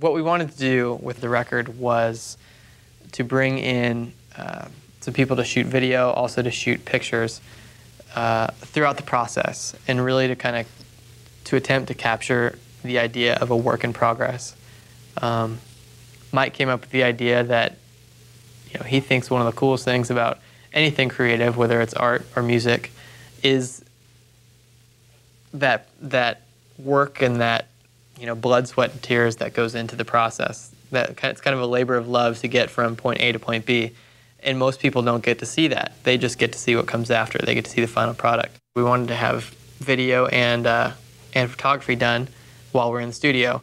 What we wanted to do with the record was to bring in some people to shoot video, also to shoot pictures throughout the process, and really to attempt to capture the idea of a work in progress. Mike came up with the idea that he thinks one of the coolest things about anything creative, whether it's art or music, is that work and that blood, sweat, and tears that goes into the process. It's kind of a labor of love to get from point A to point B, and most people don't get to see that. They just get to see what comes after. They get to see the final product. We wanted to have video and photography done while we're in the studio.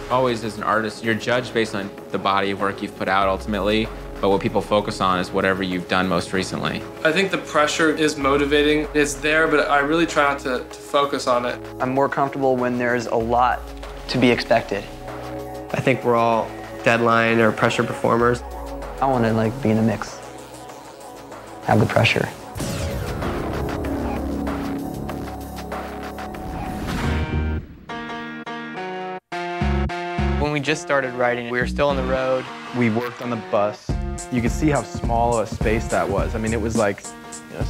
Always as an artist, you're judged based on the body of work you've put out ultimately, but what people focus on is whatever you've done most recently. I think the pressure is motivating. It's there, but I really try not to focus on it. I'm more comfortable when there's a lot to be expected. I think we're all deadline or pressure performers. I want to be in the mix, have the pressure. When we just started writing, we were still on the road. We worked on the bus. You could see how small a space that was. I mean, it was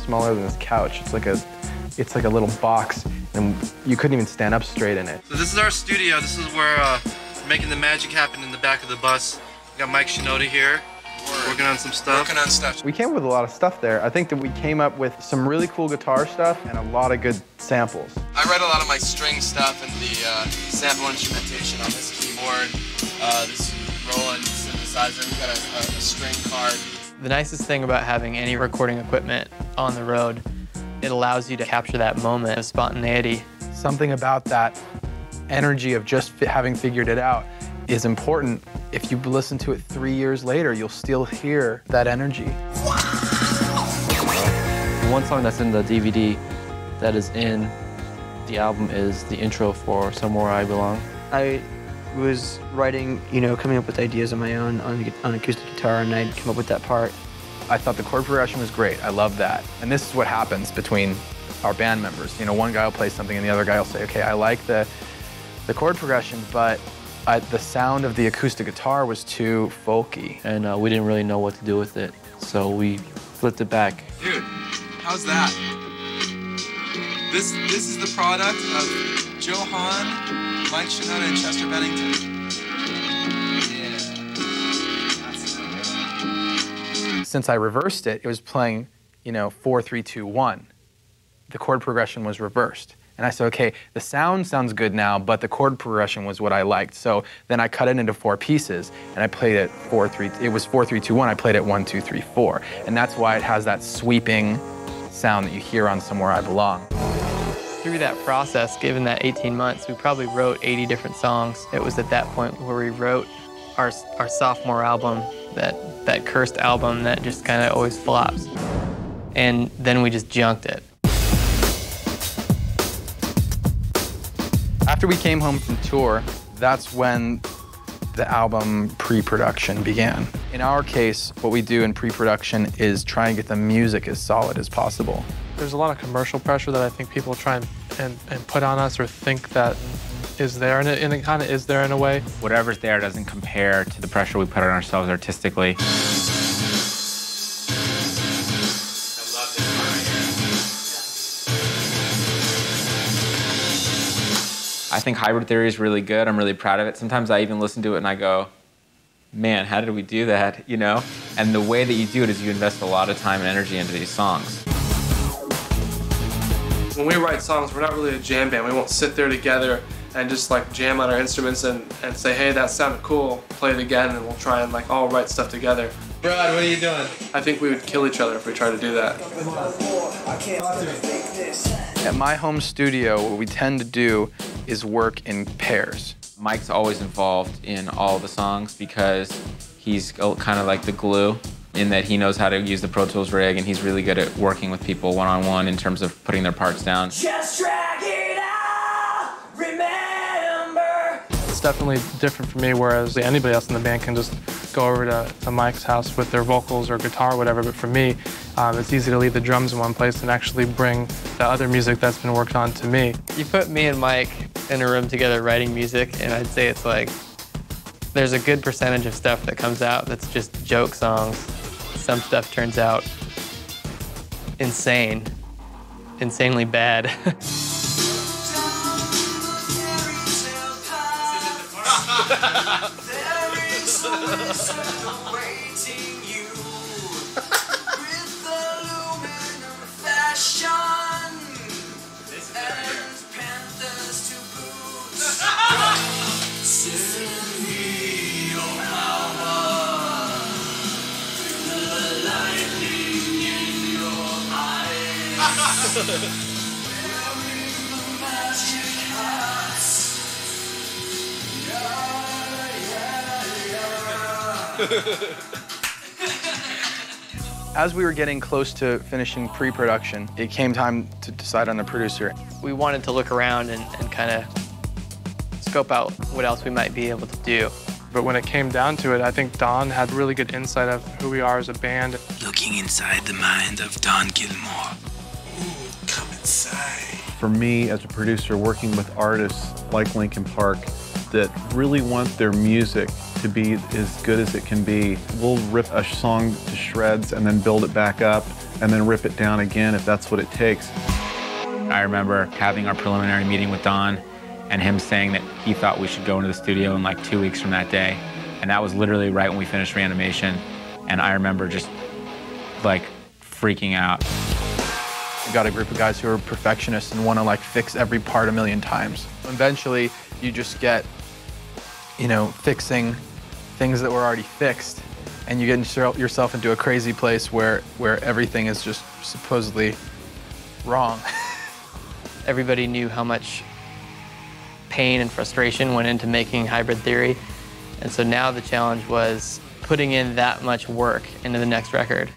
smaller than this couch. It's like a little box, and you couldn't even stand up straight in it. So this is our studio. This is where we're making the magic happen in the back of the bus. We got Mike Shinoda here, working on some stuff. We came up with a lot of stuff there. I think that we came up with some really cool guitar stuff and a lot of good samples. I write a lot of my string stuff and the sample instrumentation on this keyboard, this Roland synthesizer. We've got a string card. The nicest thing about having any recording equipment on the road, it allows you to capture that moment of spontaneity. Something about that energy of just having figured it out is important. If you listen to it 3 years later, you'll still hear that energy. One song that's in the DVD that is in the album is the intro for Somewhere I Belong. I was writing, coming up with ideas on my own on acoustic guitar, and I'd come up with that part. I thought the chord progression was great. I love that. And this is what happens between our band members. One guy will play something and the other guy will say, okay, I like the chord progression, but the sound of the acoustic guitar was too folky. And we didn't really know what to do with it, so we flipped it back. Dude, how's that? This is the product of Joe Hahn, Mike Shinoda, and Chester Bennington. Since I reversed it, it was playing, 4, 3, 2, 1. The chord progression was reversed. And I said, okay, the sound sounds good now, but the chord progression was what I liked. So then I cut it into 4 pieces, and I played it 4, 3, it was 4, 3, 2, 1. I played it 1, 2, 3, 4. And that's why it has that sweeping sound that you hear on Somewhere I Belong. Through that process, given that 18 months, we probably wrote 80 different songs. It was at that point where we wrote our sophomore album, that cursed album that just kind of always flops. And then we just junked it. After we came home from tour, that's when the album pre-production began. In our case, what we do in pre-production is try and get the music as solid as possible. There's a lot of commercial pressure that I think people try and put on us or think that is there, and it kind of is there in a way. Whatever's there doesn't compare to the pressure we put on ourselves artistically. I think Hybrid Theory is really good. I'm really proud of it. Sometimes I even listen to it and I go, man, how did we do that, And the way that you do it is you invest a lot of time and energy into these songs. When we write songs, we're not really a jam band. We won't sit there together and just jam on our instruments and say, hey, that sounded cool, play it again, and we'll try and all write stuff together. Brad, what are you doing? I think we would kill each other if we tried to do that. At my home studio, what we tend to do is work in pairs. Mike's always involved in all the songs because he's kind of like the glue in that he knows how to use the Pro Tools rig, and he's really good at working with people one-on-one in terms of putting their parts down. Just drag it out, remember. It's definitely different for me, whereas anybody else in the band can just go over to Mike's house with their vocals or guitar or whatever, but for me, it's easy to leave the drums in one place and actually bring the other music that's been worked on to me. You put me and Mike in a room together writing music, and I'd say it's like, there's a good percentage of stuff that comes out that's just joke songs. Some stuff turns out insanely bad. As we were getting close to finishing pre-production, it came time to decide on a producer. We wanted to look around and kind of scope out what else we might be able to do. But when it came down to it, I think Don had really good insight of who we are as a band. Looking inside the mind of Don Gilmore. Ooh, come inside. For me, as a producer, working with artists like Linkin Park that really want their music to be as good as it can be, we'll rip a song to shreds and then build it back up and then rip it down again if that's what it takes. I remember having our preliminary meeting with Don and him saying that he thought we should go into the studio in like 2 weeks from that day. And that was literally right when we finished Reanimation. And I remember just like freaking out. You got a group of guys who are perfectionists and want to like fix every part a million times. Eventually, you just get, you know, fixing things that were already fixed, and you get yourself into a crazy place where everything is just supposedly wrong. Everybody knew how much pain and frustration went into making Hybrid Theory, and so now the challenge was putting in that much work into the next record.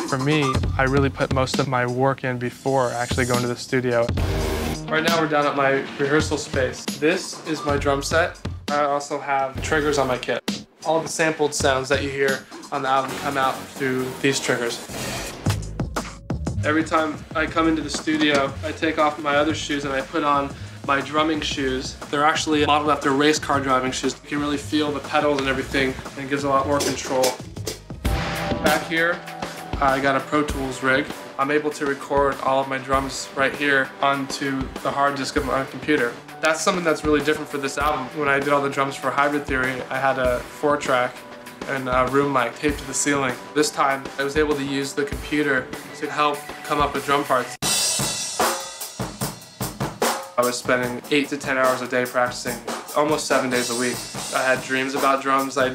For me, I really put most of my work in before actually going to the studio. Right now we're down at my rehearsal space. This is my drum set. I also have triggers on my kit. All the sampled sounds that you hear on the album come out through these triggers. Every time I come into the studio, I take off my other shoes and I put on my drumming shoes. They're actually modeled after race car driving shoes. You can really feel the pedals and everything, and it gives a lot more control. Back here, I got a Pro Tools rig. I'm able to record all of my drums right here onto the hard disk of my computer. That's something that's really different for this album. When I did all the drums for Hybrid Theory, I had a 4-track and a room mic taped to the ceiling. This time, I was able to use the computer to help come up with drum parts. I was spending 8 to 10 hours a day practicing, almost 7 days a week. I had dreams about drums. I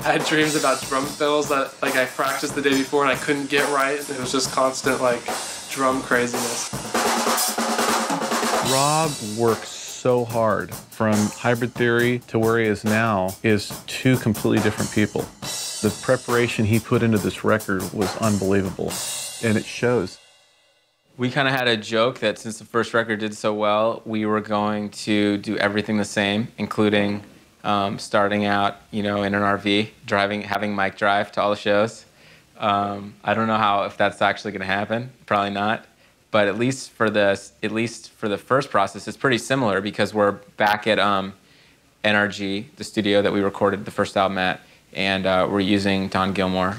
had dreams about drum fills that like I practiced the day before and I couldn't get right. It was just constant like drum craziness. Rob works so hard. From Hybrid Theory to where he is now is two completely different people. The preparation he put into this record was unbelievable, and it shows. We kind of had a joke that since the first record did so well, we were going to do everything the same, including starting out, you know, in an RV, having Mike drive to all the shows. I don't know if that's actually going to happen. Probably not. But at least for the first process, it's pretty similar because we're back at NRG, the studio that we recorded the first album at, and we're using Don Gilmore,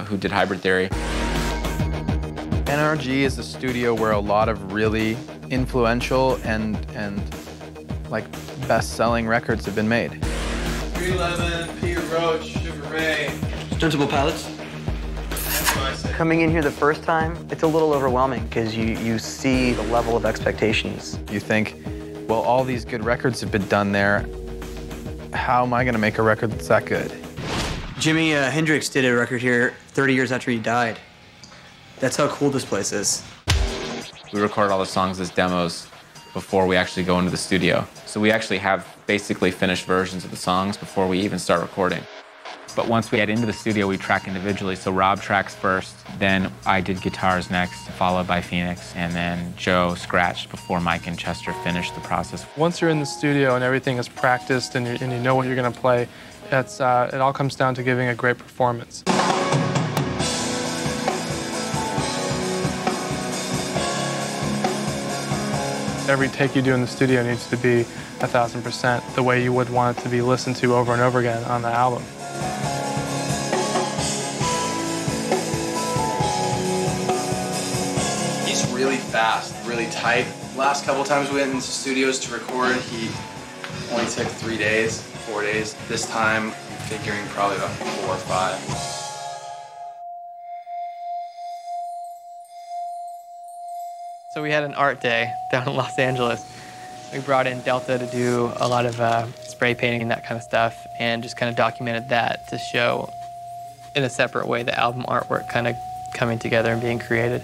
who did Hybrid Theory. NRG is a studio where a lot of really influential and like best-selling records have been made. 311, Peter Roach, Sugar Ray. Sensible Pilots. Coming in here the first time, it's a little overwhelming because you see the level of expectations. You think, well, all these good records have been done there. How am I going to make a record that's that good? Jimi Hendrix did a record here 30 years after he died. That's how cool this place is. We record all the songs as demos before we actually go into the studio. So we actually have basically finished versions of the songs before we even start recording. But once we get into the studio, we track individually. So Rob tracks first, Then I did guitars next, followed by Phoenix, and then Joe scratched before Mike and Chester finished the process. Once you're in the studio and everything is practiced and you know what you're going to play, it all comes down to giving a great performance. Every take you do in the studio needs to be 1000% the way you would want it to be listened to over and over again on the album. He's really fast, really tight. Last couple times we went into studios to record, he only took 3 days, 4 days. This time, I'm figuring probably about 4 or 5. So we had an art day down in Los Angeles. We brought in Delta to do a lot of spray painting and that kind of stuff, and just kind of documented that to show in a separate way the album artwork kind of coming together and being created.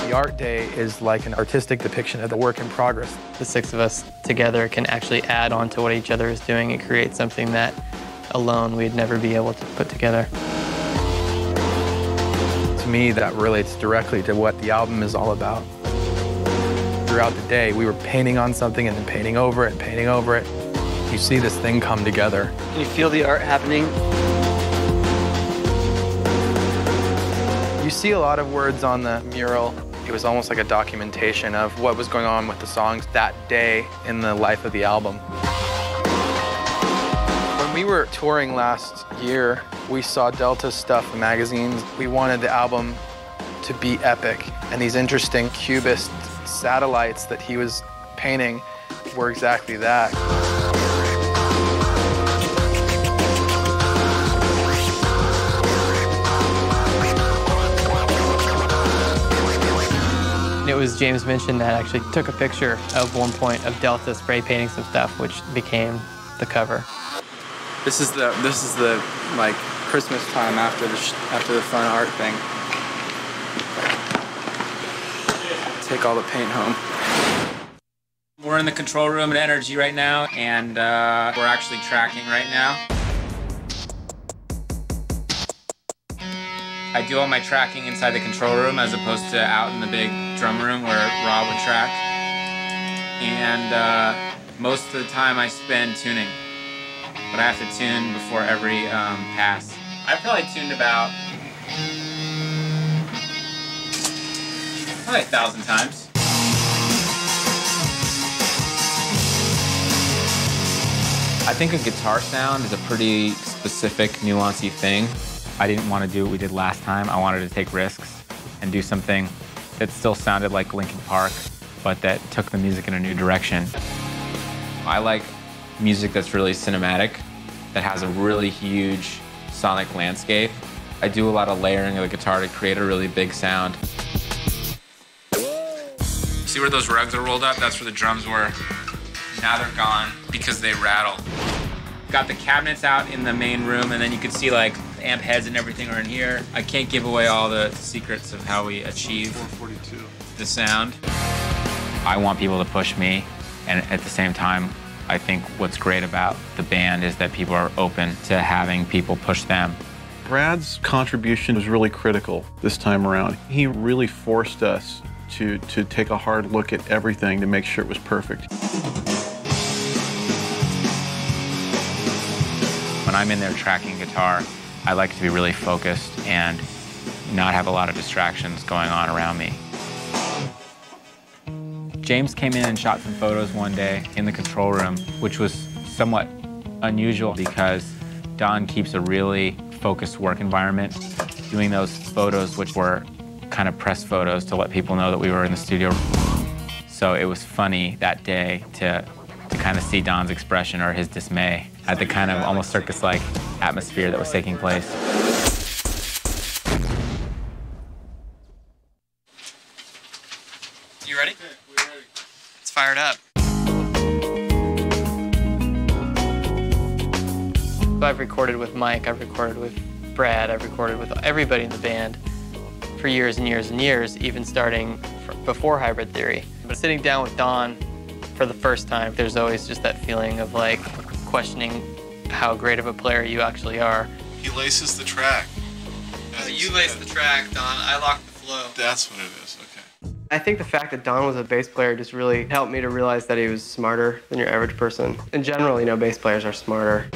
The art day is like an artistic depiction of the work in progress. The 6 of us together can actually add on to what each other is doing and create something that alone we'd never be able to put together. To me, that relates directly to what the album is all about. Throughout the day, we were painting on something and then painting over it and painting over it. You see this thing come together. Can you feel the art happening? You see a lot of words on the mural. It was almost like a documentation of what was going on with the songs that day in the life of the album. When we were touring last year, we saw Delta's stuff in magazines. We wanted the album to be epic, and these interesting cubist satellites that he was painting were exactly that. It was James Minchin that actually took a picture of one point of Delta spray painting some stuff, which became the cover. This is the like Christmas time after the fun art thing. Take all the paint home. We're in the control room at Energy right now, and we're actually tracking right now. I do all my tracking inside the control room as opposed to out in the big drum room where Rob would track. And most of the time I spend tuning. But I have to tune before every pass. I've probably tuned about probably 1,000 times. I think a guitar sound is a pretty specific, nuancy thing. I didn't want to do what we did last time. I wanted to take risks and do something that still sounded like Linkin Park, but that took the music in a new direction. I like music that's really cinematic, that has a really huge sonic landscape. I do a lot of layering of the guitar to create a really big sound. See where those rugs are rolled up? That's where the drums were. Now they're gone because they rattle. Got the cabinets out in the main room, and then you can see like amp heads and everything are in here. I can't give away all the secrets of how we achieve 442. The sound. I want people to push me, and at the same time, I think what's great about the band is that people are open to having people push them. Brad's contribution was really critical this time around. He really forced us to take a hard look at everything to make sure it was perfect. When I'm in there tracking guitar, I like to be really focused and not have a lot of distractions going on around me. James came in and shot some photos one day in the control room, which was somewhat unusual because Don keeps a really focused work environment. Doing those photos, which were kind of press photos to let people know that we were in the studio. So it was funny that day to kind of see Don's expression or his dismay at the kind of almost circus-like atmosphere that was taking place. You ready? We're ready. It's fired up. I've recorded with Mike, I've recorded with Brad, I've recorded with everybody in the band for years and years and years, even starting before Hybrid Theory. But sitting down with Don for the first time, there's always just that feeling of like questioning how great of a player you actually are. He laces the track. You lace the track, Don. I lock the flow. That's what it is, okay. I think the fact that Don was a bass player just really helped me to realize that he was smarter than your average person. In general, you know, bass players are smarter.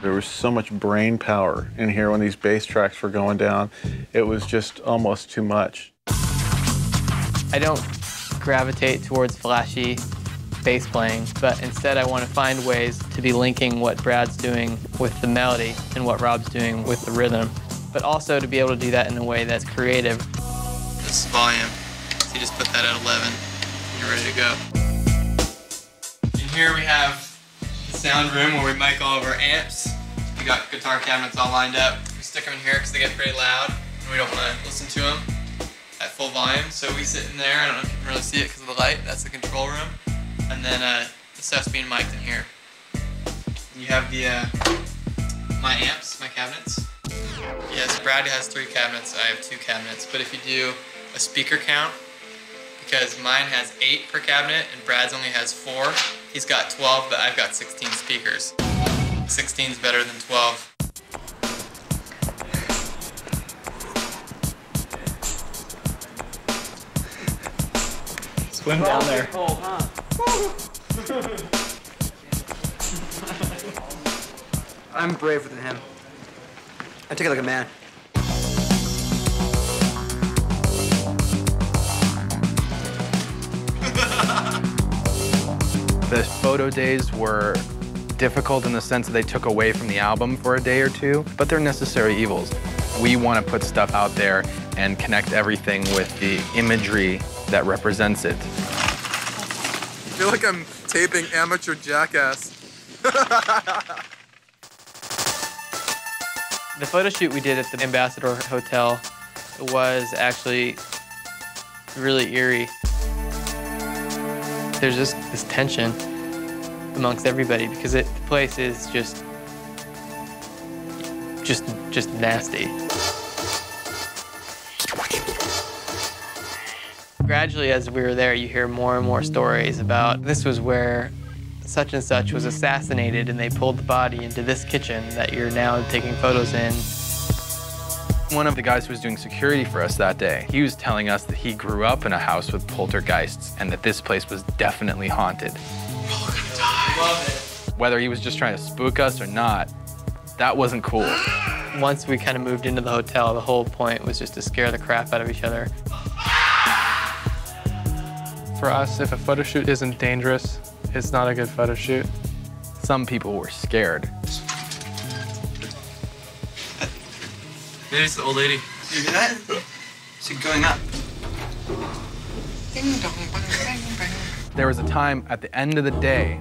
There was so much brain power in here when these bass tracks were going down. It was just almost too much. I don't gravitate towards flashy bass playing, but instead I want to find ways to be linking what Brad's doing with the melody and what Rob's doing with the rhythm, but also to be able to do that in a way that's creative. This is volume, so you just put that at 11, and you're ready to go. In here we have the sound room where we mic all of our amps. We got guitar cabinets all lined up. We stick them in here because they get pretty loud, and we don't want to listen to them at full volume, so we sit in there. I don't know if you can really see it because of the light. That's the control room. And then the stuff's being mic'd in here. And you have the my amps, my cabinets. Yes, Brad has 3 cabinets, I have 2 cabinets. But if you do a speaker count, because mine has 8 per cabinet and Brad's only has 4, he's got 12, but I've got 16 speakers. 16's better than 12. Swim down there. Cold, huh? I'm braver than him. I take it like a man. The photo days were difficult in the sense that they took away from the album for a day or two, but they're necessary evils. We want to put stuff out there and connect everything with the imagery that represents it. I feel like I'm taping Amateur Jackass. The photo shoot we did at the Ambassador Hotel was actually really eerie. There's just this tension amongst everybody because the place is just nasty. Gradually, as we were there, you hear more and more stories about this was where such and such was assassinated and they pulled the body into this kitchen that you're now taking photos in. One of the guys who was doing security for us that day, he was telling us that he grew up in a house with poltergeists and that this place was definitely haunted. We're all gonna die. Love it. Whether he was just trying to spook us or not, that wasn't cool. Once we kind of moved into the hotel, the whole point was just to scare the crap out of each other. For us, if a photo shoot isn't dangerous, it's not a good photo shoot. Some people were scared. There's the old lady. You hear that? She's going up. There was a time at the end of the day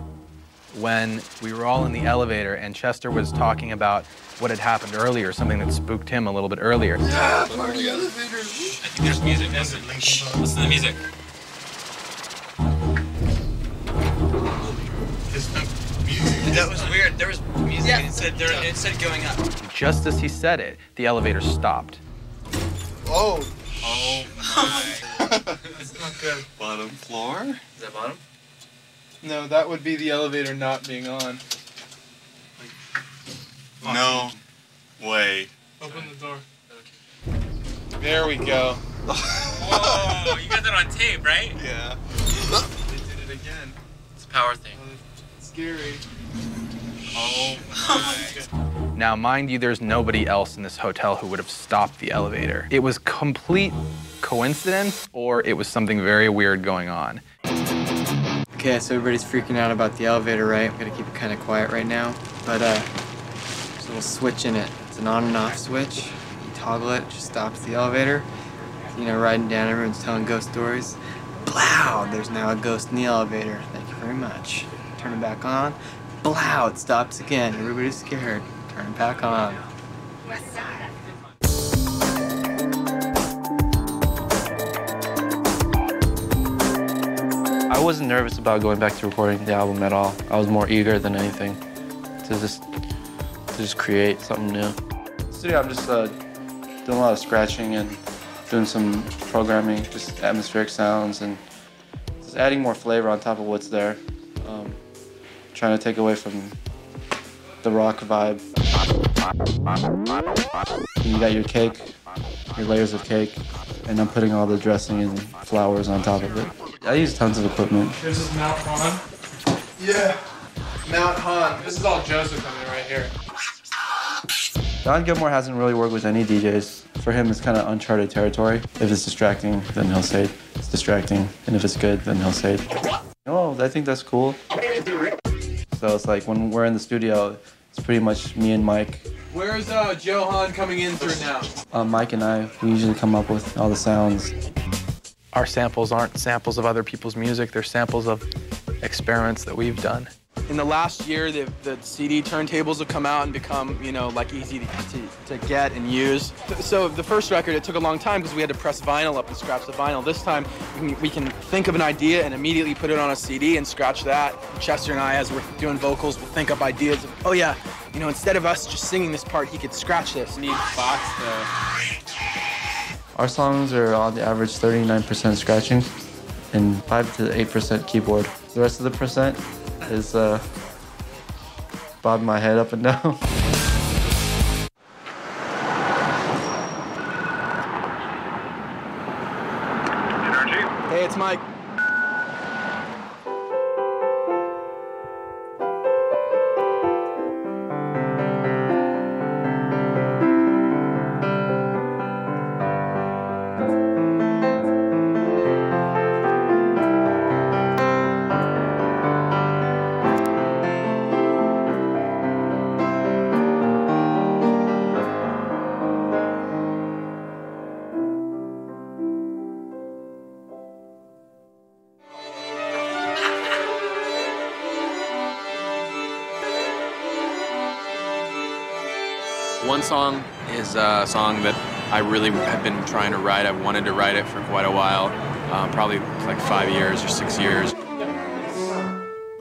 when we were all in the elevator and Chester was talking about what had happened earlier, something that spooked him a little bit earlier. Yeah, party elevator. I think there's music. Listen to the music. That was weird. There was music and it said going up. Just as he said it, the elevator stopped. Oh. Oh my. That's not good. Bottom floor? Is that bottom? No, that would be the elevator not being on. No way. Open the door. There we go. Whoa, you got that on tape, right? Yeah. They did it again. It's a power thing. It's scary. Oh my. Now, mind you, there's nobody else in this hotel who would have stopped the elevator. It was complete coincidence, or it was something very weird going on. Okay, so everybody's freaking out about the elevator, right? I'm gonna keep it kind of quiet right now. But there's a little switch in it. It's an on and off switch. You toggle it, it just stops the elevator. You know, riding down, everyone's telling ghost stories. Blow! There's now a ghost in the elevator. Thank you very much. Turn it back on. Blow! It stops again. Everybody's scared. Turn it back on. I wasn't nervous about going back to recording the album at all. I was more eager than anything to just create something new. In the studio, I'm just doing a lot of scratching and doing some programming, just atmospheric sounds and just adding more flavor on top of what's there. trying to take away from the rock vibe. You got your cake, your layers of cake, and I'm putting all the dressing and flowers on top of it. I use tons of equipment. This is Mount Han. Yeah, Mount Han. This is all Joseph coming right here. Don Gilmore hasn't really worked with any DJs. For him, it's kind of uncharted territory. If it's distracting, then he'll say it's distracting. And if it's good, then he'll say, oh, I think that's cool. So it's like when we're in the studio, it's pretty much me and Mike. Where's Johan coming in through now? Mike and I, we usually come up with all the sounds. Our samples aren't samples of other people's music. They're samples of experiments that we've done. In the last year, the CD turntables have come out and become, you know, like easy to get and use. So the first record, it took a long time because we had to press vinyl up and scratch the vinyl. This time, we can think of an idea and immediately put it on a CD and scratch that. Chester and I, as we're doing vocals, will think up ideas of, oh yeah, you know, instead of us just singing this part, he could scratch this. Need spots to... Our songs are on the average 39% scratching and 5 to 8% keyboard. The rest of the percent is bobbing my head up and down. Hey, it's Mike. One song is a song that I really have been trying to write. I've wanted to write it for quite a while, probably like 5 years or 6 years.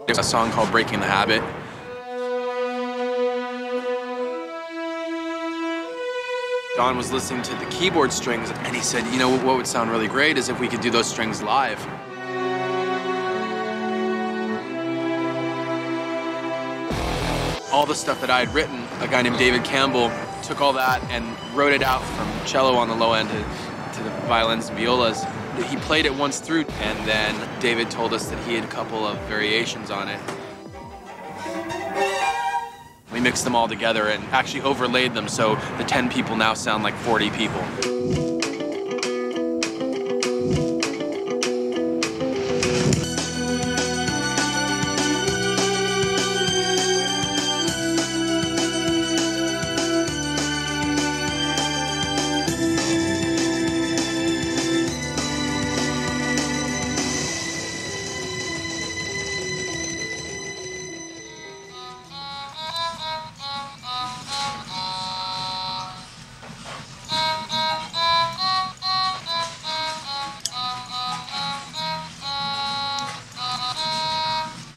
It's a song called Breaking the Habit. Don was listening to the keyboard strings and he said, you know, what would sound really great is if we could do those strings live. All the stuff that I had written, a guy named David Campbell took all that and wrote it out from cello on the low end to the violins and violas. He played it once through, and then David told us that he had a couple of variations on it. We mixed them all together and actually overlaid them, so the 10 people now sound like 40 people.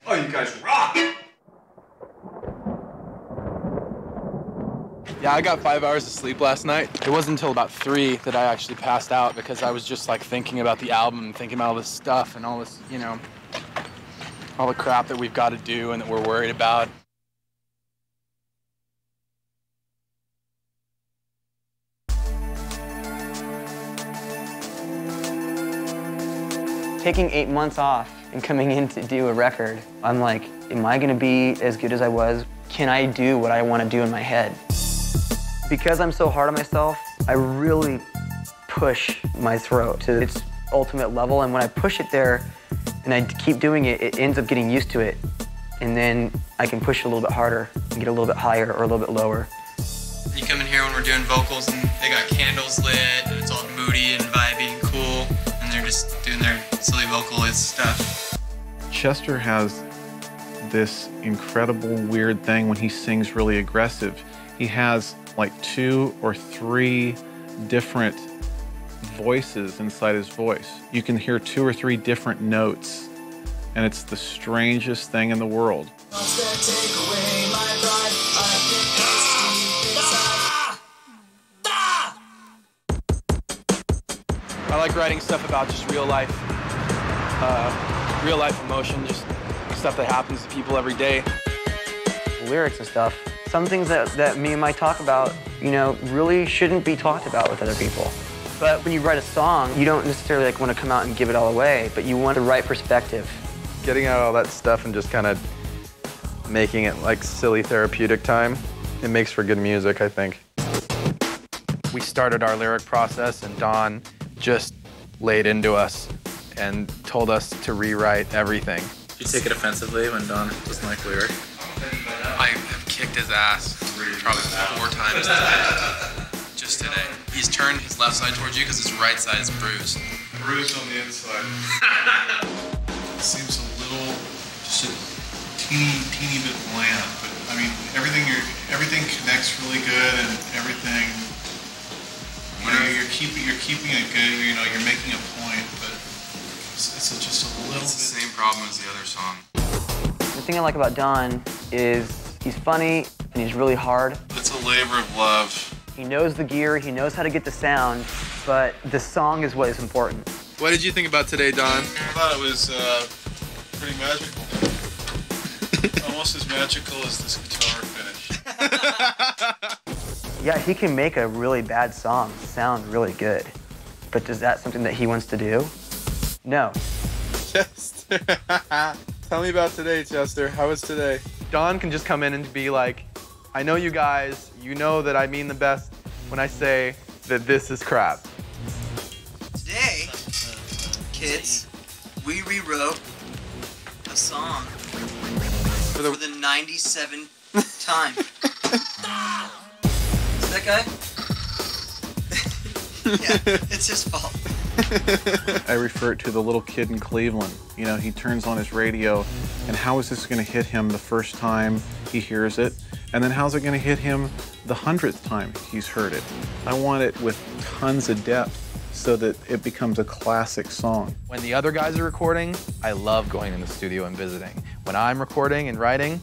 Oh, you guys rock! Yeah, I got 5 hours of sleep last night. It wasn't until about 3 that I actually passed out because I was just like thinking about the album and thinking about all this stuff and all this, you know, all the crap that we've got to do and that we're worried about. Taking 8 months off and coming in to do a record, I'm like, am I gonna be as good as I was? Can I do what I want to do in my head? Because I'm so hard on myself, I really push my throat to its ultimate level, and when I push it there and I keep doing it, it ends up getting used to it, and then I can push it a little bit harder and get a little bit higher or a little bit lower. You come in here when we're doing vocals and they got candles lit and it's all moody and vibey and cool, and they're just doing their silly vocalist stuff. Chester has this incredible weird thing when he sings really aggressive. He has like 2 or 3 different voices inside his voice. You can hear 2 or 3 different notes, and it's the strangest thing in the world. I like writing stuff about just real life emotion, just stuff that happens to people every day. Lyrics and stuff. Some things that me and Mike talk about, you know, really shouldn't be talked about with other people. But when you write a song, you don't necessarily like want to come out and give it all away, but you want the right perspective. Getting out all that stuff and just kind of making it like silly therapeutic time, it makes for good music, I think. We started our lyric process and Don just laid into us and told us to rewrite everything. Did you take it offensively when Don doesn't like lyric? I have kicked his ass probably 4 times today. Just today. He's turned his left side towards you because his right side is bruised. Bruised on the inside. Seems a little, just a teeny bit bland, but I mean, everything connects really good and everything. You know, you're keeping it good. You know, you're making a point, but it's just a little. It's the same problem as the other song. The thing I like about Don is he's funny and he's really hard. It's a labor of love. He knows the gear, he knows how to get the sound, but the song is what is important. What did you think about today, Don? I thought it was pretty magical. Almost as magical as this guitar finish. Yeah, he can make a really bad song sound really good, but is that something that he wants to do? No. Chester. Tell me about today, Chester. How was today? Don can just come in and be like, I know you guys, you know that I mean the best when I say that this is crap. Today, kids, we rewrote a song for the 97th time. Is that guy? Yeah, it's his fault. I refer to the little kid in Cleveland. You know, he turns on his radio, and how is this going to hit him the first time he hears it? And then how's it going to hit him the 100th time he's heard it? I want it with tons of depth so that it becomes a classic song. When the other guys are recording, I love going in the studio and visiting. When I'm recording and writing,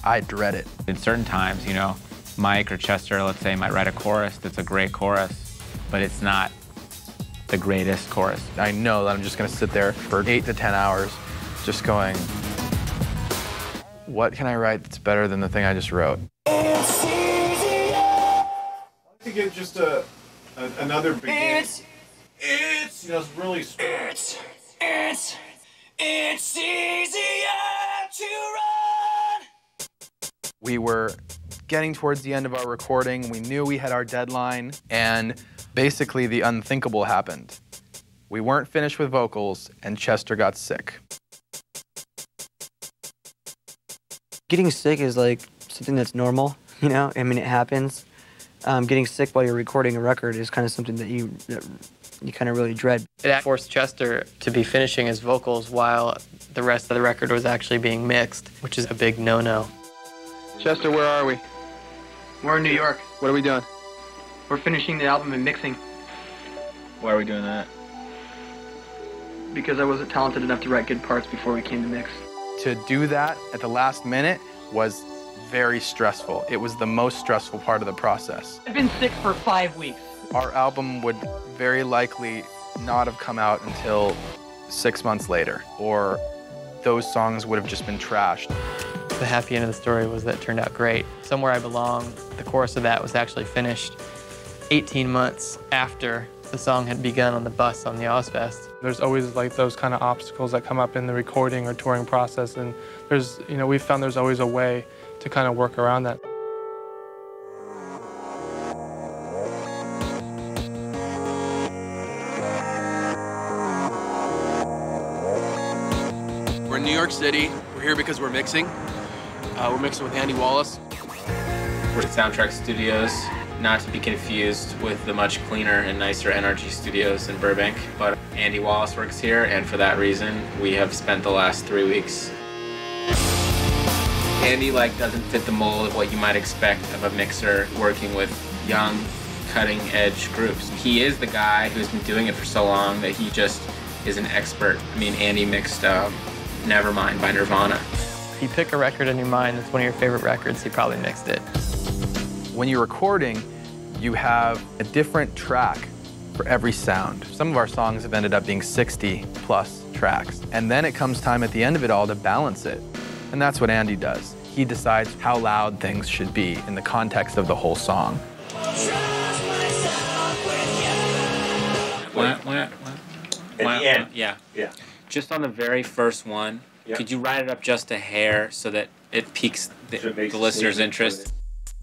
I dread it. At certain times, you know, Mike or Chester, let's say, might write a chorus that's a great chorus, but it's not the greatest chorus. I know that I'm just going to sit there for 8 to 10 hours just going, what can I write that's better than the thing I just wrote? I'd like to get just another beginning. It's you know, it's really. It's easier to run. We were getting towards the end of our recording. We knew we had our deadline, and basically the unthinkable happened. We weren't finished with vocals, and Chester got sick. Getting sick is like something that's normal, you know? I mean, it happens. Getting sick while you're recording a record is kind of something that you kind of really dread. It forced Chester to be finishing his vocals while the rest of the record was actually being mixed, which is a big no-no. Chester, where are we? We're in New York. What are we doing? We're finishing the album and mixing Why are we doing that? because I wasn't talented enough to write good parts before we came to mix. To do that at the last minute was very stressful. It was the most stressful part of the process. I've been sick for 5 weeks. Our album would very likely not have come out until 6 months later, or those songs would have just been trashed. The happy end of the story was that it turned out great. Somewhere I Belong, the chorus of that was actually finished 18 months after the song had begun on the bus on the Ozfest. There's always like those kind of obstacles that come up in the recording or touring process, and there's, you know, we've found there's always a way to kind of work around that. We're in New York City. We're here because we're mixing. We're mixing with Andy Wallace. We're at Soundtrack Studios, not to be confused with the much cleaner and nicer NRG Studios in Burbank, but Andy Wallace works here, and for that reason, we have spent the last 3 weeks. Andy doesn't fit the mold of what you might expect of a mixer working with young, cutting-edge groups. He is the guy who's been doing it for so long that he just is an expert. I mean, Andy mixed Nevermind by Nirvana. If you pick a record in your mind that's one of your favorite records, he probably mixed it. When you're recording, you have a different track for every sound. Some of our songs have ended up being 60+ tracks. And then it comes time at the end of it all to balance it. And that's what Andy does. He decides how loud things should be in the context of the whole song. At the end. Yeah. Yeah. Just on the very first one, could you write it up just a hair so that it piques the listener's interest?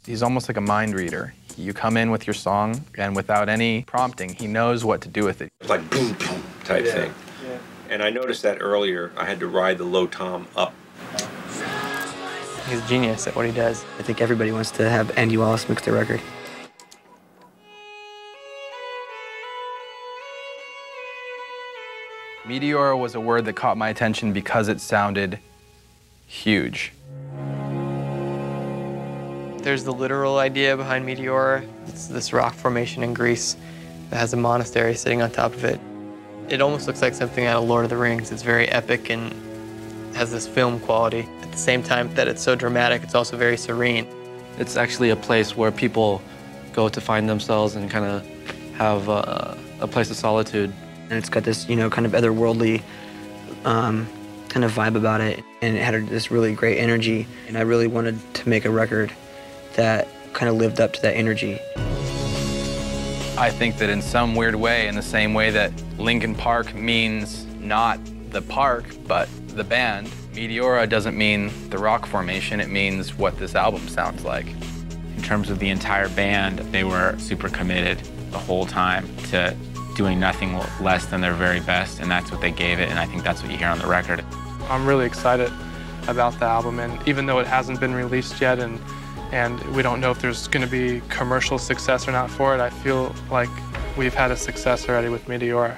He's almost like a mind reader. You come in with your song, and without any prompting, he knows what to do with it. It's like boom, boom type thing. Yeah. And I noticed that earlier, I had to ride the low tom up. He's a genius at what he does. I think everybody wants to have Andy Wallace mix their record. Meteora was a word that caught my attention because it sounded huge. There's the literal idea behind Meteora. It's this rock formation in Greece that has a monastery sitting on top of it. It almost looks like something out of Lord of the Rings. It's very epic and has this film quality. At the same time that it's so dramatic, it's also very serene. It's actually a place where people go to find themselves and kind of have a place of solitude. And it's got this, you know, kind of otherworldly kind of vibe about it. And it had this really great energy. And I really wanted to make a record that kind of lived up to that energy. I think that in some weird way, in the same way that Linkin Park means not the park, but the band, Meteora doesn't mean the rock formation, it means what this album sounds like. In terms of the entire band, they were super committed the whole time to doing nothing less than their very best, and that's what they gave it, and I think that's what you hear on the record. I'm really excited about the album, and even though it hasn't been released yet and we don't know if there's going to be commercial success or not for it, I feel like we've had a success already with Meteora.